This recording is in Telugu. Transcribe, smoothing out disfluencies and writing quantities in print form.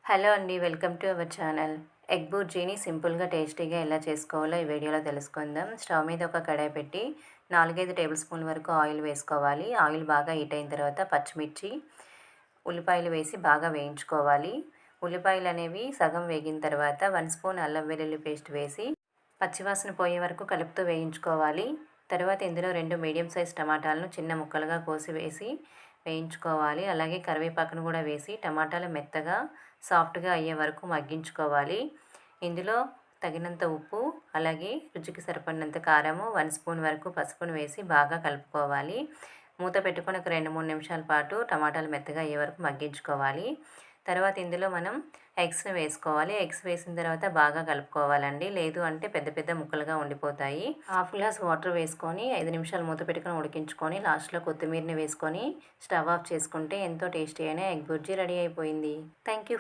హలో అండి. Welcome to our channel. Egg బుర్జీని సింపుల్‌గా, టేస్టీగా ఎలా చేసుకోవాలో ఈ వీడియోలో తెలుసుకుందాం. స్టవ్ మీద ఒక కడాయి పెట్టి 4, 5 టేబుల్ స్పూన్ల వరకు ఆయిల్ వేసుకోవాలి. ఆయిల్ బాగా హీట్ అయిన తర్వాత పచ్చిమిర్చి, ఉల్లిపాయలు వేసి బాగా వేయించుకోవాలి. ఉల్లిపాయలు అనేవి సగం వేగిన తర్వాత 1 స్పూన్ అల్లం వెల్లుల్లి పేస్ట్ వేసి పచ్చివాసన పోయే వరకు కలుపుతూ వేయించుకోవాలి. తర్వాత ఇందులో 2 మీడియం సైజ్ టమాటాలను చిన్న ముక్కలుగా కోసి వేసి వేయించుకోవాలి. అలాగే కరివేపాకును కూడా వేసి టమాటాలు మెత్తగా సాఫ్ట్గా అయ్యే వరకు మగ్గించుకోవాలి. ఇందులో తగినంత ఉప్పు, అలాగే రుచికి సరిపడినంత కారము, 1 స్పూన్ వరకు పసుపును వేసి బాగా కలుపుకోవాలి. మూత పెట్టుకొని ఒక 2, 3 నిమిషాల పాటు టమాటాలు మెత్తగా అయ్యే వరకు మగ్గించుకోవాలి. తర్వాత ఇందులో మనం ఎగ్స్‌ని వేసుకోవాలి. ఎగ్స్ వేసిన తర్వాత బాగా కలుపుకోవాలండి. లేదు అంటే పెద్ద పెద్ద ముక్కలుగా ఉండిపోతాయి. హాఫ్ గ్లాస్ వాటర్ వేసుకొని 5 నిమిషాలు మూత పెట్టుకొని ఉడికించుకొని లాస్ట్‌లో కొత్తిమీరని వేసుకొని స్టవ్ ఆఫ్ చేసుకుంటే ఎంతో టేస్టీ అయిన ఎగ్ బుర్జీ రెడీ అయిపోయింది. Thank you.